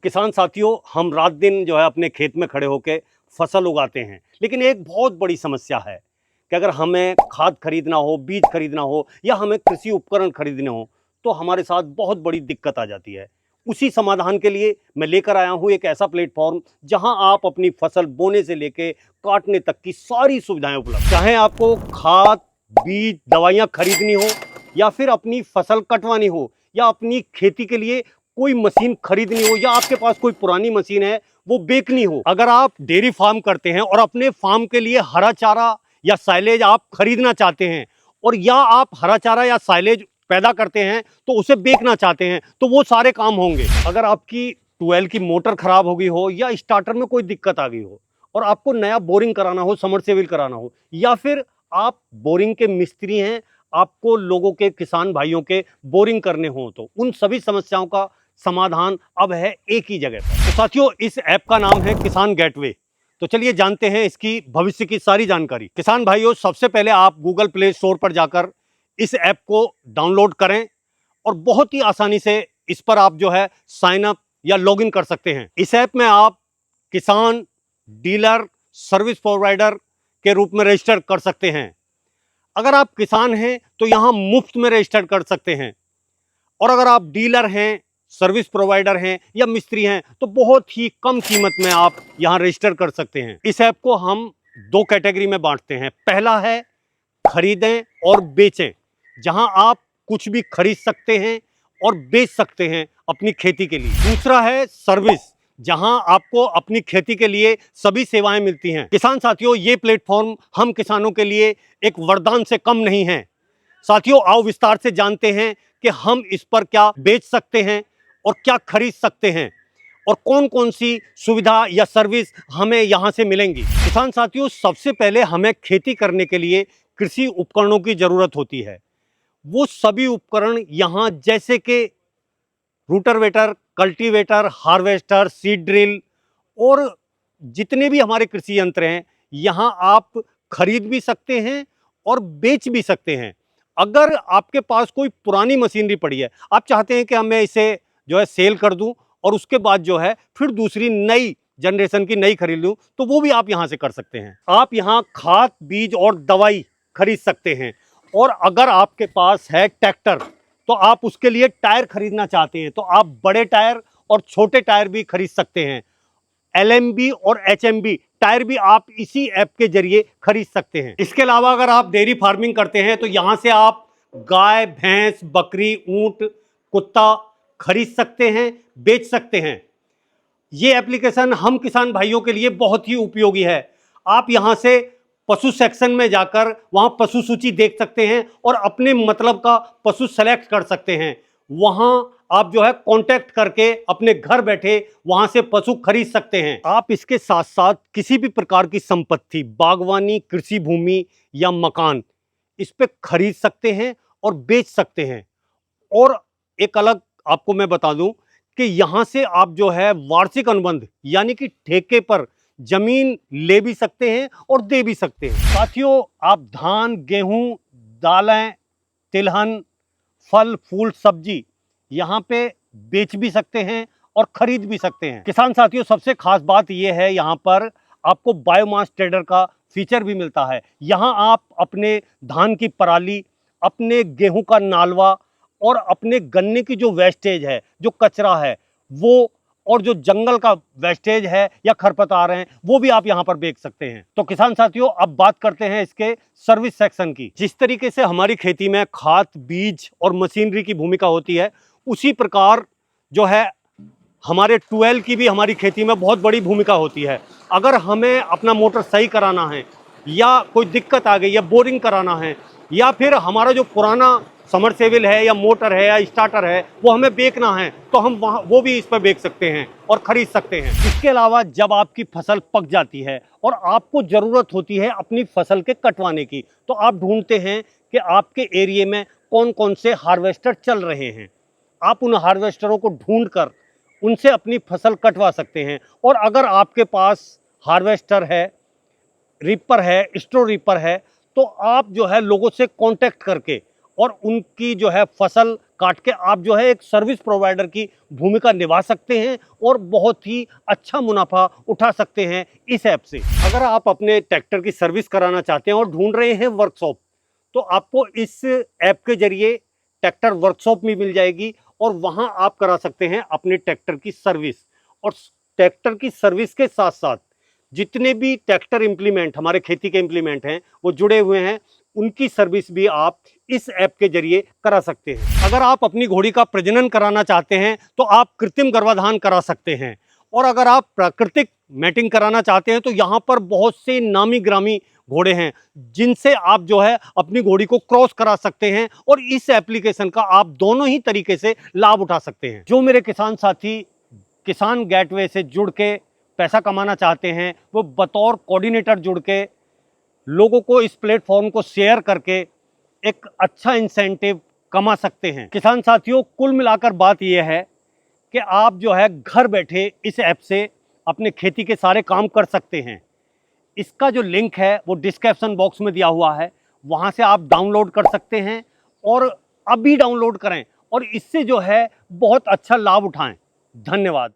किसान साथियों, हम रात दिन जो है अपने खेत में खड़े होकर फसल उगाते हैं, लेकिन एक बहुत बड़ी समस्या है कि अगर हमें खाद खरीदना हो, बीज खरीदना हो या हमें कृषि उपकरण खरीदने हो तो हमारे साथ बहुत बड़ी दिक्कत आ जाती है। उसी समाधान के लिए मैं लेकर आया हूं एक ऐसा प्लेटफॉर्म जहां आप अपनी फसल बोने से लेके काटने तक की सारी सुविधाएं उपलब्ध। चाहे आपको खाद, बीज, दवाइयां खरीदनी हो या फिर अपनी फसल कटवानी हो या अपनी खेती के लिए कोई मशीन खरीदनी हो या आपके पास कोई पुरानी मशीन है वो बेचनी हो, अगर आप डेयरी फार्म करते हैं और अपने फार्म के लिए हरा चारा या साइलेज आप खरीदना चाहते हैं और या आप हरा चारा या साइलेज पैदा करते हैं तो उसे बेचना चाहते हैं, तो वो सारे काम होंगे। अगर आपकी ट्यूबवेल की मोटर खराब हो गई हो या स्टार्टर में कोई दिक्कत आ गई हो और आपको नया बोरिंग कराना हो, समरसेबल कराना हो, या फिर आप बोरिंग के मिस्त्री हैं, आपको लोगों के, किसान भाइयों के बोरिंग करने हो, तो उन सभी समस्याओं का समाधान अब है एक ही जगह पर। तो साथियों, इस ऐप का नाम है किसान गेटवे। तो चलिए जानते हैं इसकी भविष्य की सारी जानकारी। किसान भाइयों, सबसे पहले आप गूगल प्ले स्टोर पर जाकर इस ऐप को डाउनलोड करें और बहुत ही आसानी से इस पर आप जो है साइन अप या लॉगिन कर सकते हैं। इस ऐप में आप किसान, डीलर, सर्विस प्रोवाइडर के रूप में रजिस्टर कर सकते हैं। अगर आप किसान हैं तो यहां मुफ्त में रजिस्टर कर सकते हैं, और अगर आप डीलर हैं, सर्विस प्रोवाइडर हैं या मिस्त्री हैं तो बहुत ही कम कीमत में आप यहां रजिस्टर कर सकते हैं। इस ऐप को हम दो कैटेगरी में बांटते हैं। पहला है खरीदें और बेचें, जहां आप कुछ भी खरीद सकते हैं और बेच सकते हैं अपनी खेती के लिए। दूसरा है सर्विस, जहां आपको अपनी खेती के लिए सभी सेवाएं मिलती हैं। किसान साथियों, ये प्लेटफॉर्म हम किसानों के लिए एक वरदान से कम नहीं है। साथियों, आओ विस्तार से जानते हैं कि हम इस पर क्या बेच सकते हैं और क्या खरीद सकते हैं और कौन कौन सी सुविधा या सर्विस हमें यहां से मिलेंगी। किसान साथियों, सबसे पहले हमें खेती करने के लिए कृषि उपकरणों की जरूरत होती है। वो सभी उपकरण यहां जैसे कि रूटरवेटर, कल्टीवेटर, हार्वेस्टर, सीड ड्रिल और जितने भी हमारे कृषि यंत्र हैं, यहां आप खरीद भी सकते हैं और बेच भी सकते हैं। अगर आपके पास कोई पुरानी मशीनरी पड़ी है, आप चाहते हैं कि मैं इसे जो है सेल कर दूं और उसके बाद जो है फिर दूसरी नई जनरेशन की नई खरीद लूं, तो वो भी आप यहां से कर सकते हैं। आप यहां खाद, बीज और दवाई खरीद सकते हैं, और अगर आपके पास है ट्रैक्टर तो आप उसके लिए टायर खरीदना चाहते हैं तो आप बड़े टायर और छोटे टायर भी खरीद सकते हैं। LMB और HMB टायर भी आप इसी ऐप के जरिए खरीद सकते हैं। इसके अलावा अगर आप डेयरी फार्मिंग करते हैं तो यहां से आप गाय, भैंस, बकरी, ऊंट, कुत्ता खरीद सकते हैं, बेच सकते हैं। ये एप्लीकेशन हम किसान भाइयों के लिए बहुत ही उपयोगी है। आप यहां से पशु सेक्शन में जाकर वहां पशु सूची देख सकते हैं और अपने मतलब का पशु सेलेक्ट कर सकते हैं। वहां आप जो है कांटेक्ट करके अपने घर बैठे वहां से पशु खरीद सकते हैं। आप इसके साथ साथ किसी भी प्रकार की संपत्ति, बागवानी, कृषि भूमि या मकान, इस पे खरीद सकते हैं और बेच सकते हैं। और एक अलग आपको मैं बता दूं कि यहां से आप जो है वार्षिक अनुबंध यानी कि ठेके पर जमीन ले भी सकते हैं और दे भी सकते हैं। साथियों, आप धान, गेहूं, दालें, तिलहन, फल, फूल, सब्जी यहां पे बेच भी सकते हैं और खरीद भी सकते हैं। किसान साथियों, सबसे खास बात यह है यहां पर आपको बायोमास ट्रेडर का फीचर भी मिलता है। यहां आप अपने धान की पराली, अपने गेहूं का नालवा और अपने गन्ने की जो वेस्टेज है, जो कचरा है वो, और जो जंगल का वेस्टेज है या खरपतवार हैं, वो भी आप यहां पर बेच सकते हैं। तो किसान साथियों, अब बात करते हैं इसके सर्विस सेक्शन की। जिस तरीके से हमारी खेती में खाद, बीज और मशीनरी की भूमिका होती है, उसी प्रकार जो है हमारे ट्यूबवेल की भी हमारी खेती में बहुत बड़ी भूमिका होती है। अगर हमें अपना मोटर सही कराना है या कोई दिक्कत आ गई या बोरिंग कराना है या फिर हमारा जो पुराना समरसेबल है या मोटर है या स्टार्टर है वो हमें बेचना है, तो हम वहाँ वो भी इस पर बेच सकते हैं और खरीद सकते हैं। इसके अलावा जब आपकी फसल पक जाती है और आपको ज़रूरत होती है अपनी फसल के कटवाने की, तो आप ढूंढते हैं कि आपके एरिए में कौन कौन से हार्वेस्टर चल रहे हैं। आप उन हार्वेस्टरों को ढूंढ कर उनसे अपनी फसल कटवा सकते हैं। और अगर आपके पास हार्वेस्टर है, रीपर है, स्ट्रो रीपर है, तो आप जो है लोगों से कांटेक्ट करके और उनकी जो है फसल काट के आप जो है एक सर्विस प्रोवाइडर की भूमिका निभा सकते हैं और बहुत ही अच्छा मुनाफा उठा सकते हैं इस ऐप से। अगर आप अपने ट्रैक्टर की सर्विस कराना चाहते हैं और ढूंढ रहे हैं वर्कशॉप, तो आपको इस ऐप के जरिए ट्रैक्टर वर्कशॉप में मिल जाएगी और वहां आप करा सकते हैं अपने ट्रैक्टर की सर्विस। और ट्रैक्टर की सर्विस के साथ साथ जितने भी ट्रैक्टर इंप्लीमेंट, हमारे खेती के इंप्लीमेंट हैं, वो जुड़े हुए हैं, उनकी सर्विस भी आप इस ऐप के जरिए करा सकते हैं। अगर आप अपनी घोड़ी का प्रजनन कराना चाहते हैं तो आप कृत्रिम गर्भाधान करा सकते हैं। और अगर आप प्राकृतिक मैटिंग कराना चाहते हैं तो यहाँ पर बहुत से नामी ग्रामी घोड़े हैं जिनसे आप जो है अपनी घोड़ी को क्रॉस करा सकते हैं और इस एप्लीकेशन का आप दोनों ही तरीके से लाभ उठा सकते हैं। जो मेरे किसान साथी किसान गेटवे से जुड़ के पैसा कमाना चाहते हैं, वो बतौर कोऑर्डिनेटर जुड़ के लोगों को इस प्लेटफॉर्म को शेयर करके एक अच्छा इंसेंटिव कमा सकते हैं। किसान साथियों, कुल मिलाकर बात यह है कि आप जो है घर बैठे इस ऐप से अपने खेती के सारे काम कर सकते हैं। इसका जो लिंक है वो डिस्क्रिप्शन बॉक्स में दिया हुआ है, वहां से आप डाउनलोड कर सकते हैं और अभी डाउनलोड करें और इससे जो है बहुत अच्छा लाभ उठाएं। धन्यवाद।